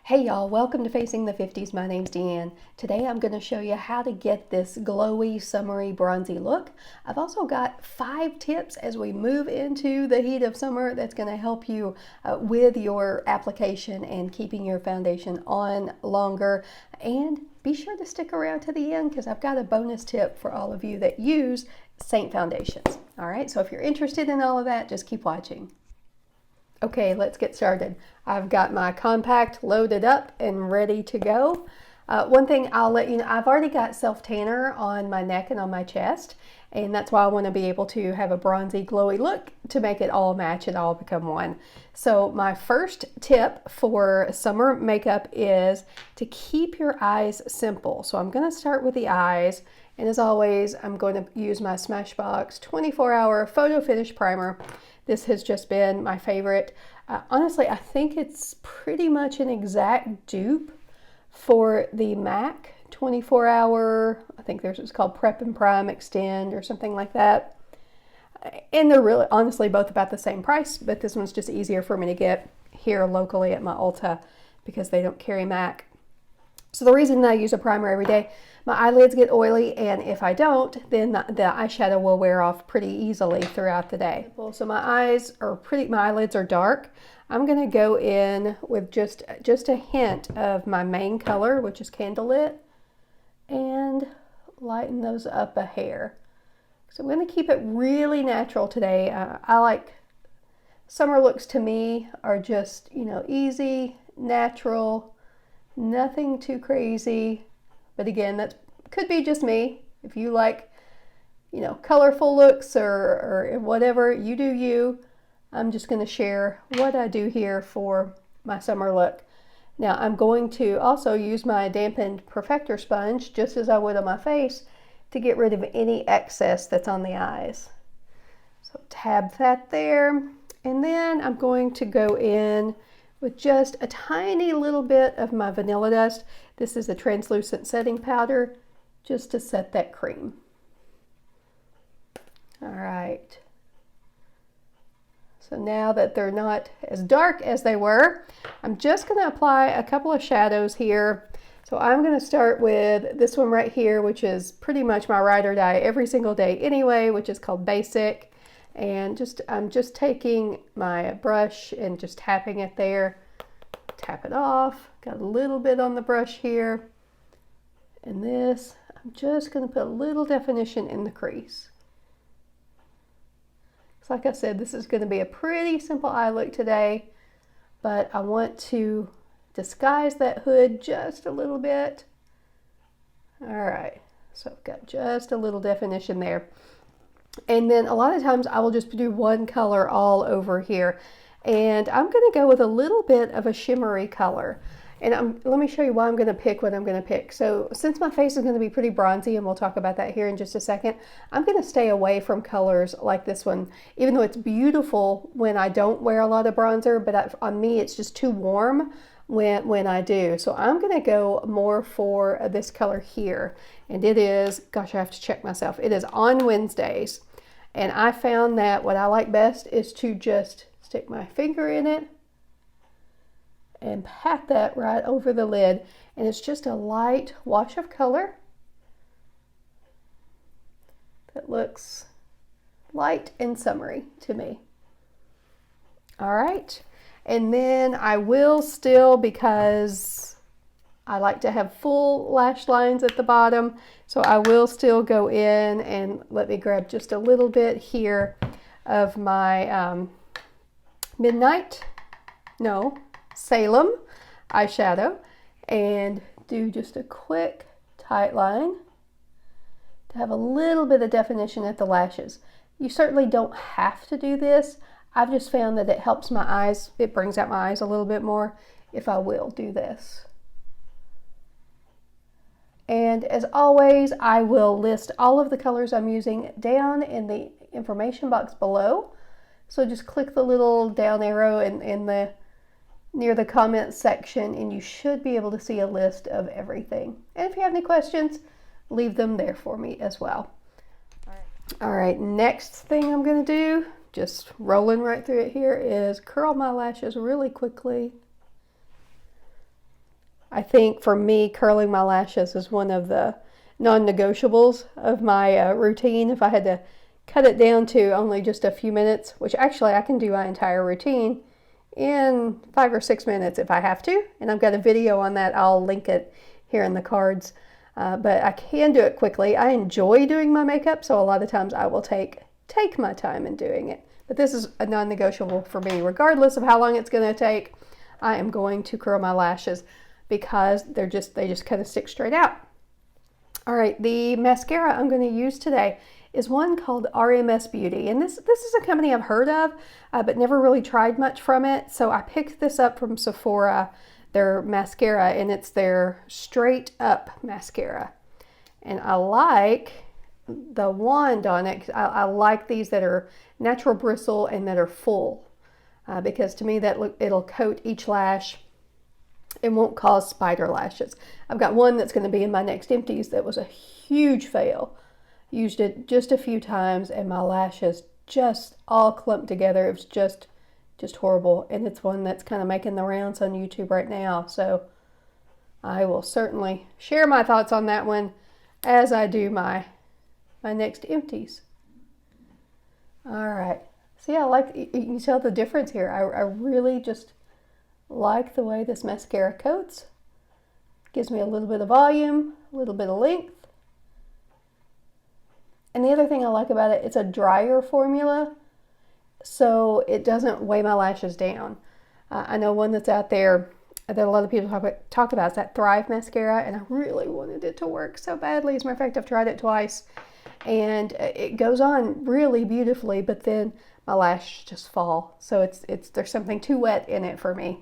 Hey y'all, welcome to Facing the 50s. My name's Deanne. Today I'm going to show you how to get this glowy, summery, bronzy look. I've also got 5 tips as we move into the heat of summer that's going to help you with your application and keeping your foundation on longer. And be sure to stick around to the end because I've got a bonus tip for all of you that use Seint foundations. All right, so if you're interested in all of that, just keep watching. Okay, let's get started. I've got my compact loaded up and ready to go. One thing I'll let you know, I've already got self-tanner on my neck and on my chest, and that's why I want to be able to have a bronzy, glowy look to make it all match and all become one. So my first tip for summer makeup is to keep your eyes simple. So I'm going to start with the eyes, and as always, I'm going to use my Smashbox 24-hour photo finish primer. This has just been my favorite. Honestly, I think it's pretty much an exact dupe for the MAC 24-hour. I think it's called Prep and Prime Extend or something like that. And they're really, honestly, both about the same price, but this one's just easier for me to get here locally at my Ulta because they don't carry MAC. So the reason I use a primer every day, my eyelids get oily, and if I don't, then the eyeshadow will wear off pretty easily throughout the day. So my eyelids are dark. I'm going to go in with just a hint of my main color, which is Candlelit, and lighten those up a hair. So I'm going to keep it really natural today. I like summer looks to me are just, easy, natural, nothing too crazy. But again, that could be just me. If you like, colorful looks or whatever, you do you. I'm just going to share what I do here for my summer look. Now, I'm going to also use my dampened perfector sponge, just as I would on my face, to get rid of any excess that's on the eyes. So tab that there. And then I'm going to go in with just a tiny little bit of my vanilla dust. This is a translucent setting powder, just to set that cream. All right. So now that they're not as dark as they were, I'm just going to apply a couple of shadows here. So I'm going to start with this one right here, which is pretty much my ride or die every single day anyway, which is called Basic. And I'm just taking my brush and just tapping it there. Tap it off. Got a little bit on the brush here. And this, I'm just going to put a little definition in the crease. So like I said, this is going to be a pretty simple eye look today, but I want to disguise that hood just a little bit. All right, so I've got just a little definition there. And then a lot of times I will just do one color all over here. And I'm going to go with a little bit of a shimmery color. And let me show you why I'm going to pick what I'm going to pick. So since my face is going to be pretty bronzy, and we'll talk about that here in just a second, I'm going to stay away from colors like this one, even though it's beautiful when I don't wear a lot of bronzer, but on me it's just too warm when I do. So I'm going to go more for this color here. And it is, gosh, I have to check myself. It is On Wednesdays. And I found that what I like best is to just stick my finger in it and pat that right over the lid. And it's just a light wash of color that looks light and summery to me. All right. And then I will still, because I like to have full lash lines at the bottom, so I will still go in and let me grab just a little bit here of my Salem eyeshadow and do just a quick tight line to have a little bit of definition at the lashes. You certainly don't have to do this. I've just found that it helps my eyes, it brings out my eyes a little bit more if I will do this. And as always, I will list all of the colors I'm using down in the information box below. So just click the little down arrow near the comments section, and you should be able to see a list of everything. And if you have any questions, leave them there for me as well. All right, next thing I'm going to do, just rolling right through it here, is curl my lashes really quickly. I think for me, curling my lashes is one of the non-negotiables of my routine. If I had to cut it down to only just a few minutes, which actually I can do my entire routine in 5 or 6 minutes if I have to, and I've got a video on that. I'll link it here in the cards, but I can do it quickly. I enjoy doing my makeup, so a lot of times I will take my time in doing it, but this is a non-negotiable for me. Regardless of how long it's going to take, I am going to curl my lashes because they just kind of stick straight out. All right, the mascara I'm going to use today is one called RMS Beauty, and this is a company I've heard of, but never really tried much from it. So I picked this up from Sephora, their mascara, and it's their straight up mascara. And I like the wand on it. I like these that are natural bristle and that are full, because to me it'll coat each lash and won't cause spider lashes. I've got one that's going to be in my next empties that was a huge fail. Used it just a few times and my lashes just all clumped together. It was just horrible, and it's one that's kind of making the rounds on YouTube right now. So I will certainly share my thoughts on that one as I do my next empties. All right. See, you can tell the difference here. I really just like the way this mascara coats. Gives me a little bit of volume, a little bit of length. And the other thing I like about it, it's a drier formula, so it doesn't weigh my lashes down. I know one that's out there that a lot of people talk about is that Thrive mascara, and I really wanted it to work so badly. As a matter of fact, I've tried it twice, and it goes on really beautifully, but then my lashes just fall. So there's something too wet in it for me.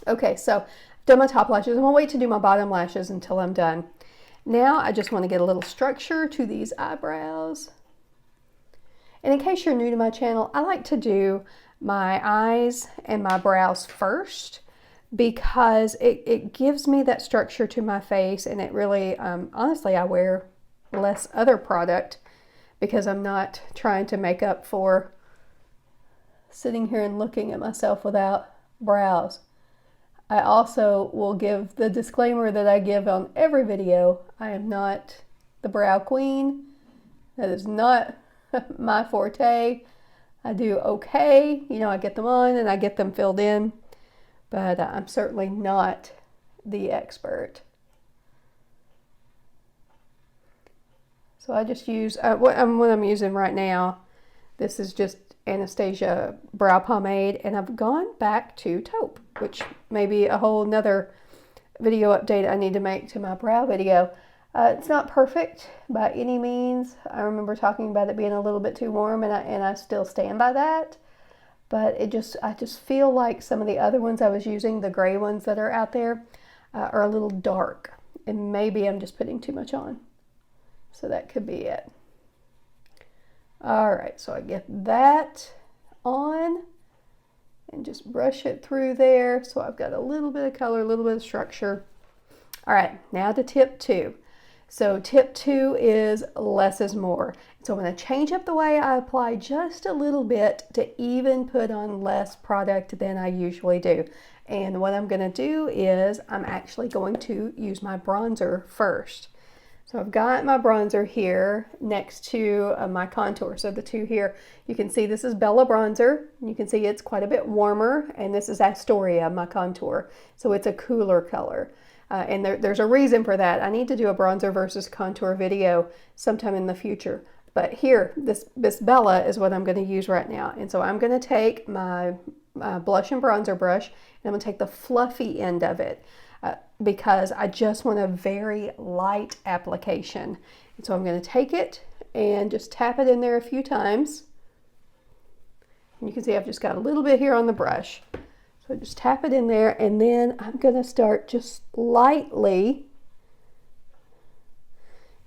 Okay, so I've done my top lashes. I'm gonna wait to do my bottom lashes until I'm done. Now I just want to get a little structure to these eyebrows. And in case you're new to my channel, I like to do my eyes and my brows first because it gives me that structure to my face, and it really, honestly, I wear less other product because I'm not trying to make up for sitting here and looking at myself without brows. I also will give the disclaimer that I give on every video. I am not the brow queen. That is not my forte. I do okay. You know, I get them on and I get them filled in, but I'm certainly not the expert. So I just use, what I'm using right now, this is just Anastasia brow pomade, and I've gone back to taupe, which may be a whole nother video update I need to make to my brow video. It's not perfect by any means. I remember talking about it being a little bit too warm, and I still stand by that. But I just feel like some of the other ones I was using, the gray ones that are out there, are a little dark, and maybe I'm just putting too much on. So that could be it. All right, so I get that on and just brush it through there. So I've got a little bit of color, a little bit of structure. All right, now to tip 2. So tip 2 is less is more. So I'm going to change up the way I apply just a little bit to even put on less product than I usually do. And what I'm going to do is I'm actually going to use my bronzer first. So I've got my bronzer here next to my contour. So the two here, you can see this is Bella bronzer. You can see it's quite a bit warmer, and this is Astoria, my contour. So it's a cooler color. And there's a reason for that. I need to do a bronzer versus contour video sometime in the future. But here, this Bella is what I'm going to use right now. And so I'm going to take my blush and bronzer brush, and I'm going to take the fluffy end of it. Because I just want a very light application. And so I'm going to take it and just tap it in there a few times. And you can see I've just got a little bit here on the brush. So just tap it in there, and then I'm going to start just lightly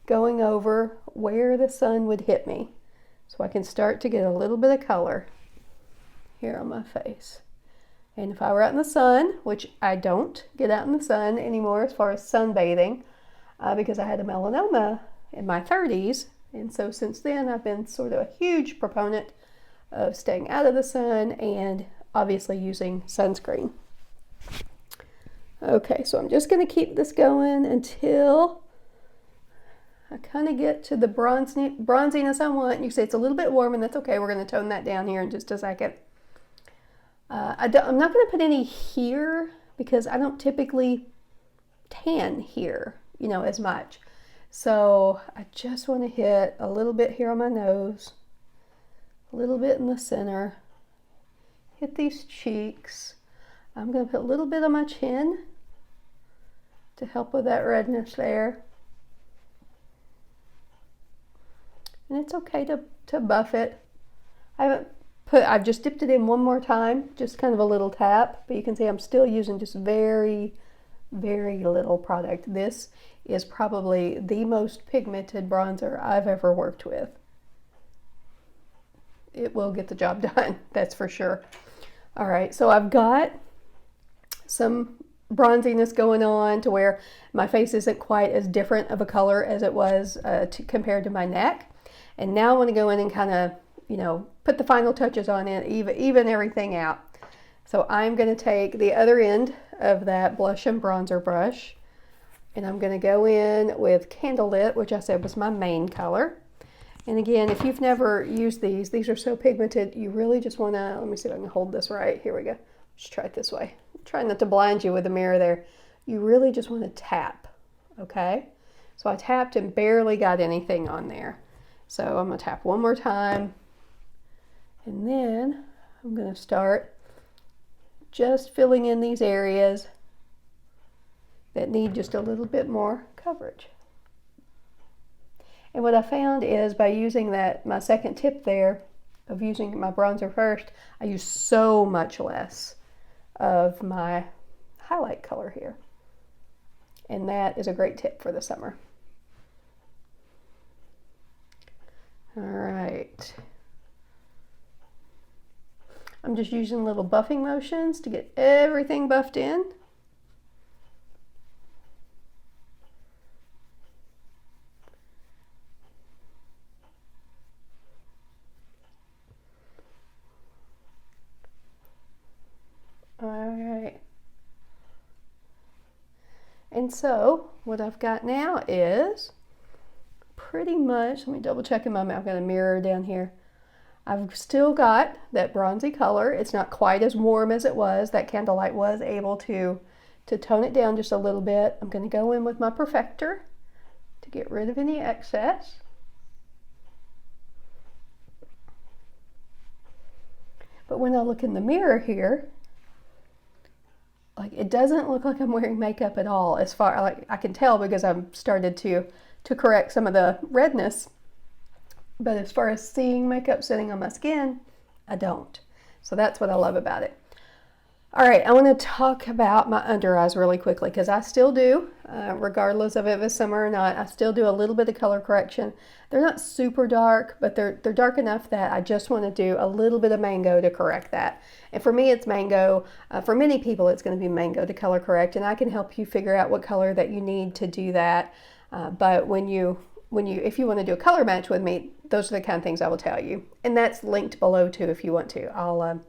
going over where the sun would hit me. So I can start to get a little bit of color here on my face. And if I were out in the sun, which I don't get out in the sun anymore as far as sunbathing, because I had a melanoma in my 30s, and so since then I've been sort of a huge proponent of staying out of the sun and obviously using sunscreen. Okay, so I'm just going to keep this going until I kind of get to the bronziness I want. You can see it's a little bit warm, and that's okay. We're going to tone that down here in just a second. I'm not going to put any here because I don't typically tan here, you know, as much. So I just want to hit a little bit here on my nose, a little bit in the center, hit these cheeks. I'm going to put a little bit on my chin to help with that redness there. And it's okay to buff it. I've just dipped it in one more time, just kind of a little tap, but you can see I'm still using just very, very little product. This is probably the most pigmented bronzer I've ever worked with. It will get the job done, that's for sure. All right, so I've got some bronziness going on to where my face isn't quite as different of a color as it was compared to my neck. And now I want to go in and kind of, you know, put the final touches on it, even everything out. So I'm going to take the other end of that blush and bronzer brush, and I'm going to go in with Candlelit, which I said was my main color. And again, if you've never used these are so pigmented, you really just want to, let me see if I can hold this right. Here we go. Just try it this way. Try not to blind you with the mirror there. You really just want to tap, okay? So I tapped and barely got anything on there. So I'm going to tap one more time, and then I'm going to start just filling in these areas that need just a little bit more coverage. And what I found is by using my second tip there of using my bronzer first, I use so much less of my highlight color here. And that is a great tip for the summer. All right. I'm just using little buffing motions to get everything buffed in. All right. And so what I've got now is pretty much, let me double check in my mouth. I've got a mirror down here. I've still got that bronzy color. It's not quite as warm as it was. That Candlelight was able to tone it down just a little bit. I'm going to go in with my perfector to get rid of any excess. But when I look in the mirror here, like, it doesn't look like I'm wearing makeup at all. As far, like, I can tell because I've started to correct some of the redness. But as far as seeing makeup sitting on my skin, I don't. So that's what I love about it. All right, I want to talk about my under eyes really quickly because I still do, regardless of if it's summer or not, I still do a little bit of color correction. They're not super dark, but they're dark enough that I just want to do a little bit of mango to correct that. And for me, it's mango. For many people, it's going to be mango to color correct, and I can help you figure out what color that you need to do that. But if you want to do a color match with me, those are the kind of things I will tell you. And that's linked below too if you want to. I'll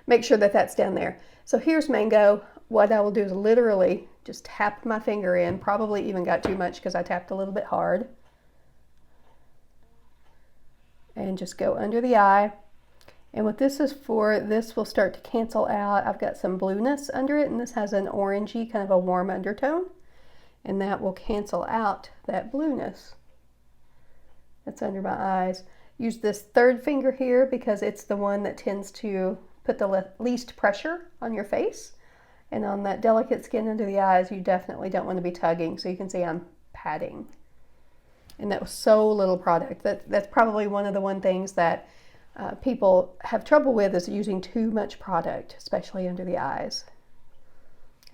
make sure that that's down there. So here's mango. What I will do is literally just tap my finger in. Probably even got too much because I tapped a little bit hard. And just go under the eye. And what this is for, this will start to cancel out. I've got some blueness under it, and this has an orangey, kind of a warm undertone. And that will cancel out that blueness that's under my eyes. Use this third finger here because it's the one that tends to put the least pressure on your face. And on that delicate skin under the eyes, you definitely don't want to be tugging. So you can see I'm patting. And that was so little product. That's probably one of the things that people have trouble with is using too much product, especially under the eyes.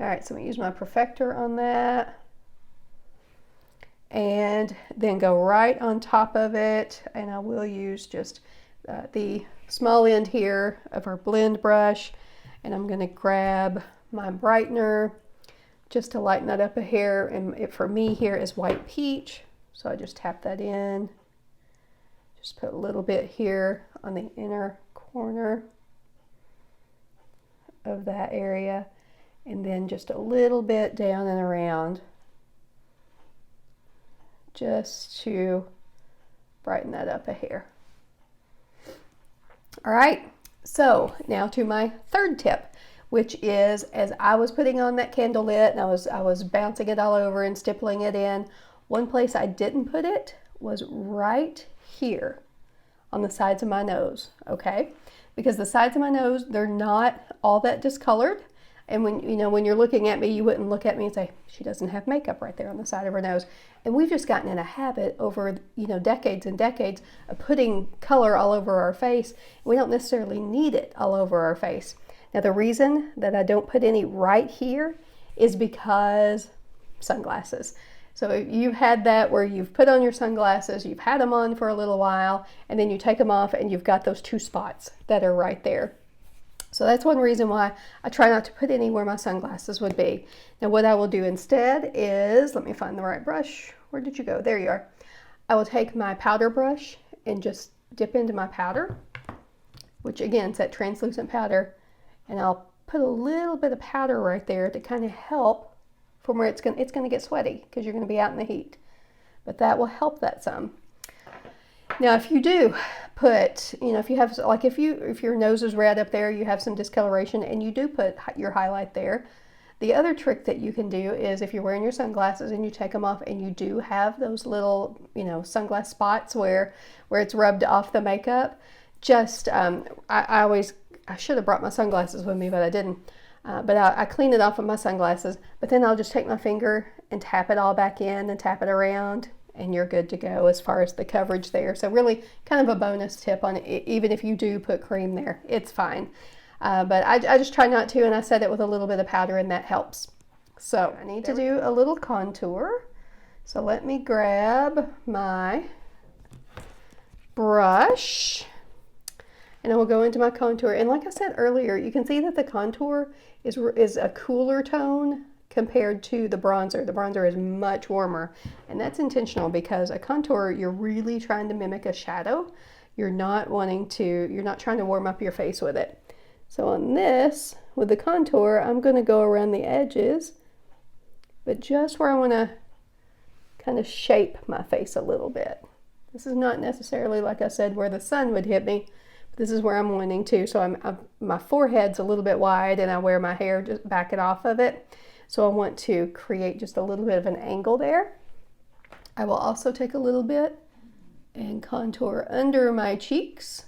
All right, so I'm going to use my perfector on that. And then go right on top of it, and I will use just the small end here of our blend brush, and I'm going to grab my brightener just to lighten that up a hair, and it for me here is white peach, so I just tap that in, just put a little bit here on the inner corner of that area, and then just a little bit down and around, just to brighten that up a hair. All right, so now to my third tip, which is, as I was putting on that Candlelit and I was bouncing it all over and stippling it in, one place I didn't put it was right here on the sides of my nose, okay? Because the sides of my nose, they're not all that discolored. And when you're looking at me, you wouldn't look at me and say, she doesn't have makeup right there on the side of her nose. And we've just gotten in a habit over, decades and decades of putting color all over our face. We don't necessarily need it all over our face. Now, the reason that I don't put any right here is because sunglasses. So if you've had that where you've put on your sunglasses, you've had them on for a little while, and then you take them off and you've got those two spots that are right there. So that's one reason why I try not to put any where my sunglasses would be. Now what I will do instead is, let me find the right brush. Where did you go? There you are. I will take my powder brush and just dip into my powder, which again is that translucent powder, and I'll put a little bit of powder right there to kind of help from where it's going to get sweaty because you're going to be out in the heat. But that will help that some. Now, if you do put, if you have, like if your nose is red up there, you have some discoloration, and you do put your highlight there. The other trick that you can do is if you're wearing your sunglasses and you take them off and you do have those little, sunglass spots where it's rubbed off the makeup, just, I should have brought my sunglasses with me, but I didn't. But I clean it off with my sunglasses, but then I'll just take my finger and tap it all back in and tap it around, and you're good to go as far as the coverage there. So really kind of a bonus tip on it, even if you do put cream there, it's fine. But I just try not to, and I set it with a little bit of powder, and that helps. So I need to do a little contour. So let me grab my brush, and I will go into my contour. And like I said earlier, you can see that the contour is a cooler tone compared to the bronzer. The bronzer is much warmer, and that's intentional because a contour, you're really trying to mimic a shadow. You're not trying to warm up your face with it. So on this, with the contour, I'm going to go around the edges, but just where I want to kind of shape my face a little bit. This is not necessarily, like I said, where the sun would hit me. This is where I'm wanting to. So my forehead's a little bit wide, and I wear my hair just back it off of it. So I want to create just a little bit of an angle there. I will also take a little bit and contour under my cheeks,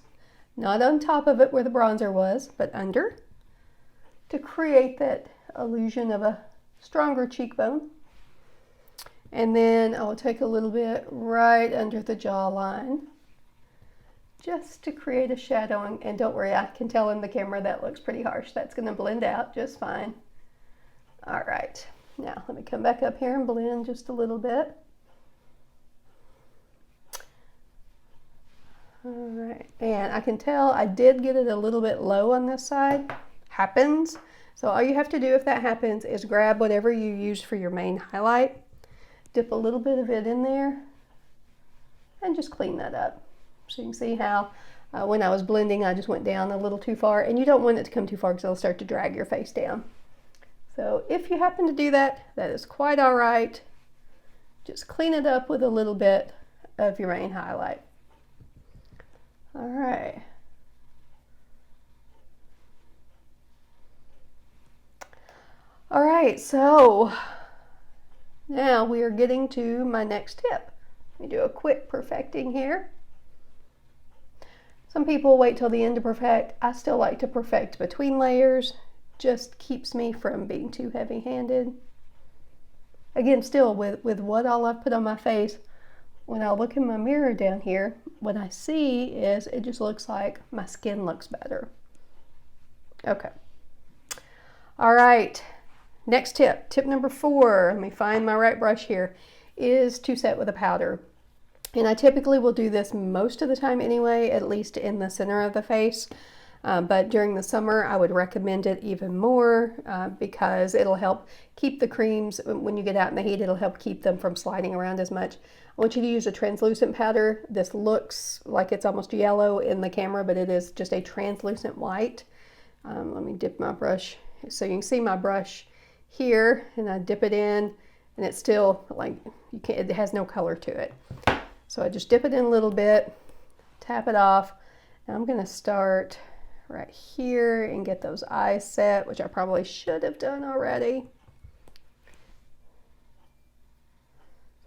not on top of it where the bronzer was, but under, to create that illusion of a stronger cheekbone. And then I'll take a little bit right under the jawline, just to create a shadow. And don't worry, I can tell in the camera that looks pretty harsh. That's going to blend out just fine. All right, now let me come back up here and blend just a little bit. All right, and I can tell I did get it a little bit low on this side. Happens. So all you have to do if that happens is grab whatever you use for your main highlight, dip a little bit of it in there, and just clean that up. So you can see how when I was blending, I just went down a little too far, and you don't want it to come too far because it'll start to drag your face down. So if you happen to do that, that is quite all right. Just clean it up with a little bit of your main highlight. All right. All right, so now we are getting to my next tip. Let me do a quick perfecting here. Some people wait till the end to perfect. I still like to perfect between layers. Just keeps me from being too heavy-handed. Again, still with what all I've put on my face, when I look in my mirror down here, what I see is it just looks like my skin looks better. Okay. All right. Next tip, tip number 4, let me find my right brush here, is to set with a powder. And I typically will do this most of the time anyway, at least in the center of the face. But during the summer, I would recommend it even more because it'll help keep the creams, when you get out in the heat, it'll help keep them from sliding around as much. I want you to use a translucent powder. This looks like it's almost yellow in the camera, but it is just a translucent white. Let me dip my brush So you can see my brush here, and I dip it in, and it's still like, you can't, it has no color to it. So I just dip it in a little bit, tap it off. Now I'm gonna start right here and get those eyes set, which I probably should have done already.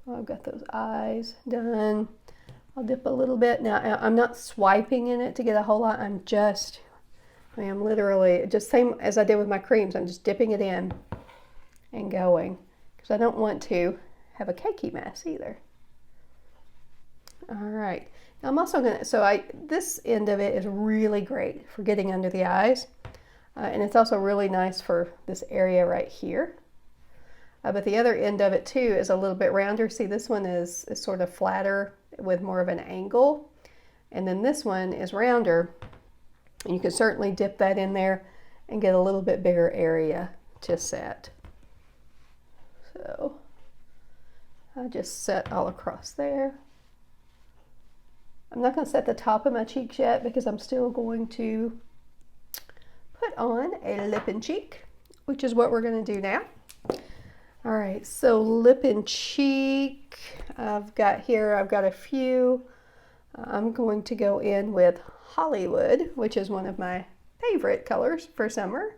So I've got those eyes done. I'll dip a little bit. Now I'm not swiping in it to get a whole lot. I'm literally, just same as I did with my creams, I'm just dipping it in and going, because I don't want to have a cakey mess either. All right, now I'm also gonna, this end of it is really great for getting under the eyes, and it's also really nice for this area right here. But the other end of it too is a little bit rounder. See, this one is sort of flatter with more of an angle, and then this one is rounder, and you can certainly dip that in there and get a little bit bigger area to set. So I just set all across there. I'm not going to set the top of my cheeks yet because I'm still going to put on a lip and cheek, which is what we're going to do now. All right, so lip and cheek, I've got a few. I'm going to go in with Hollywood, which is one of my favorite colors for summer.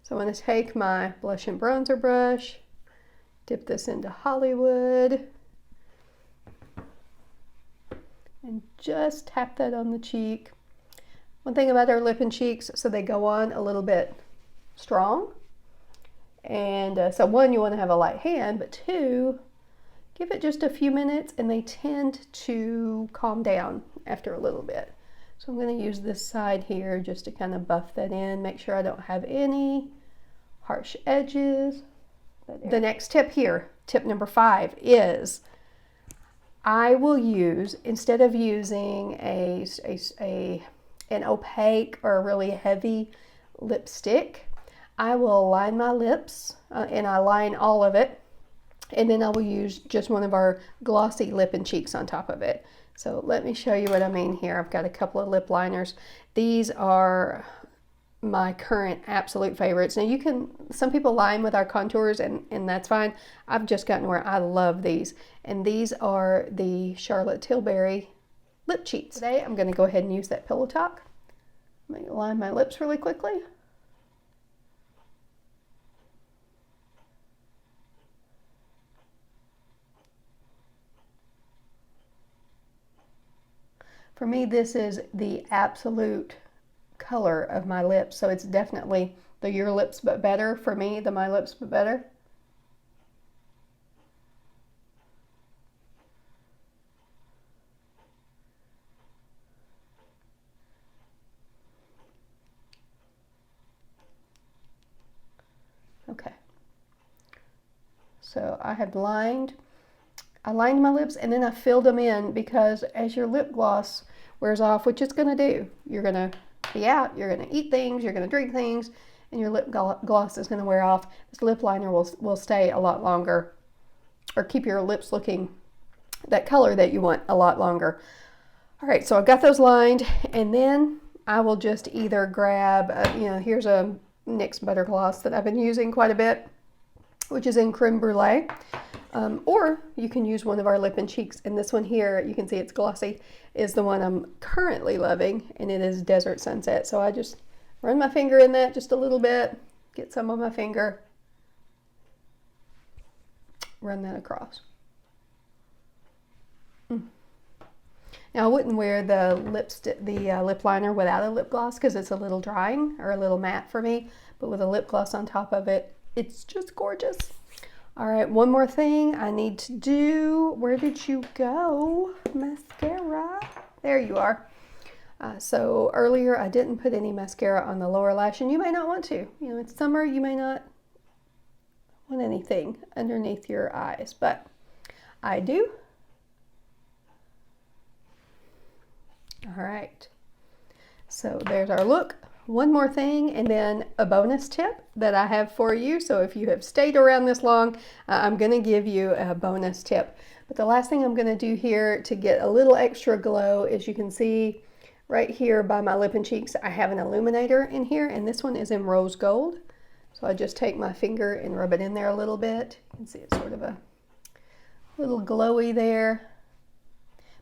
So I'm going to take my blush and bronzer brush, dip this into Hollywood, and just tap that on the cheek. One thing about our lip and cheeks, so they go on a little bit strong. And so one, you want to have a light hand, but two, give it just a few minutes and they tend to calm down after a little bit. So I'm going to use this side here just to kind of buff that in, make sure I don't have any harsh edges. The next tip here, tip number 5, is I will use, instead of using an opaque or a really heavy lipstick, I will line my lips, and I line all of it, and then I will use just one of our glossy lip and cheeks on top of it. So let me show you what I mean here. I've got a couple of lip liners. These are my current absolute favorites. Now some people line with our contours, and that's fine. I've just gotten where I love these, and these are the Charlotte Tilbury lip cheats. Today I'm going to go ahead and use that Pillow Talk. I'm going to line my lips really quickly. For me, this is the absolute color of my lips, so it's definitely the Your Lips But Better for me, the My Lips But Better. Okay. So I lined my lips and then I filled them in, because as your lip gloss wears off, which it's going to do, you're going to be out, you're going to eat things, you're going to drink things, and your lip gloss is going to wear off. This lip liner will stay a lot longer, or keep your lips looking that color that you want a lot longer. All right, so I've got those lined, and then I will just either grab, here's a NYX Butter Gloss that I've been using quite a bit, which is in Creme Brulee. Or you can use one of our lip and cheeks, and this one here, you can see it's glossy, is the one I'm currently loving, and it is Desert Sunset. So I just run my finger in that just a little bit, get some on my finger, run that across. Now I wouldn't wear the lip liner without a lip gloss because it's a little drying or a little matte for me, but with a lip gloss on top of it, it's just gorgeous. All right, one more thing I need to do. Where did you go? Mascara. There you are. So earlier I didn't put any mascara on the lower lash, and you may not want to. It's summer, you may not want anything underneath your eyes, but I do. All right, so there's our look. One more thing, and then a bonus tip that I have for you. So if you have stayed around this long, I'm going to give you a bonus tip. But the last thing I'm going to do here to get a little extra glow is, you can see right here by my lip and cheeks, I have an illuminator in here, and this one is in rose gold. So I just take my finger and rub it in there a little bit. You can see it's sort of a little glowy there,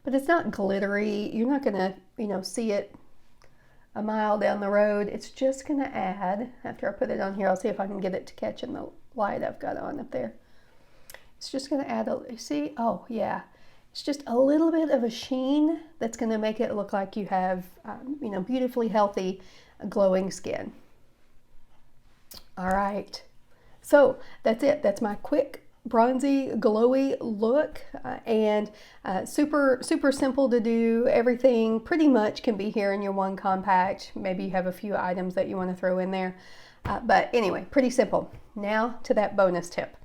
but it's not glittery. You're not gonna, see it a mile down the road. It's just gonna add, after I put it on here, I'll see if I can get it to catch in the light I've got on up there. It's just gonna add you see, oh yeah, it's just a little bit of a sheen that's gonna make it look like you have, beautifully healthy, glowing skin. All right, so that's it. That's my quick bronzy glowy look, and super simple to do. Everything pretty much can be here in your one compact. Maybe you have a few items that you want to throw in there, but anyway, pretty simple. Now to that bonus tip.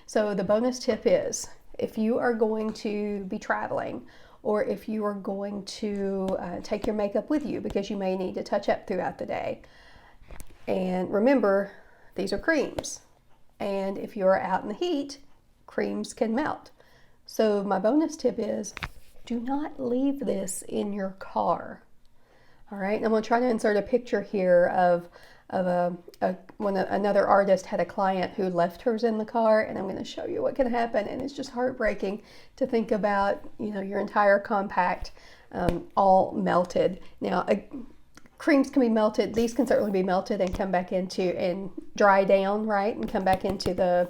So the bonus tip is, if you are going to be traveling, or if you are going to take your makeup with you because you may need to touch up throughout the day, and remember, these are creams, and if you're out in the heat, creams can melt. So my bonus tip is, do not leave this in your car. All right, and I'm going to try to insert a picture here of another artist had a client who left hers in the car, and I'm going to show you what can happen. And it's just heartbreaking to think about, your entire compact all melted. Now, creams can be melted. These can certainly be melted and come back into and dry down, right, and come back into the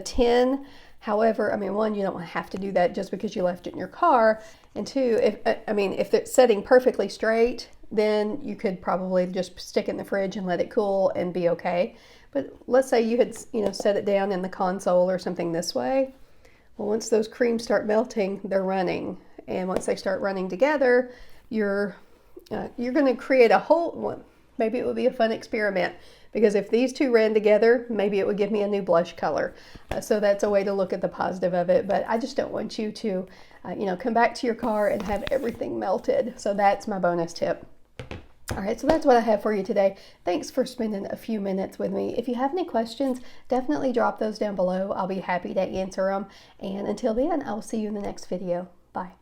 tin. However, one, you don't have to do that just because you left it in your car, and two, if it's setting perfectly straight, then you could probably just stick it in the fridge and let it cool and be okay. But let's say you had, set it down in the console or something this way. Well, once those creams start melting, they're running, and once they start running together, you're going to create a whole one. Maybe it would be a fun experiment, because if these two ran together, maybe it would give me a new blush color. So that's a way to look at the positive of it. But I just don't want you to, come back to your car and have everything melted. So that's my bonus tip. All right, so that's what I have for you today. Thanks for spending a few minutes with me. If you have any questions, definitely drop those down below. I'll be happy to answer them. And until then, I'll see you in the next video. Bye.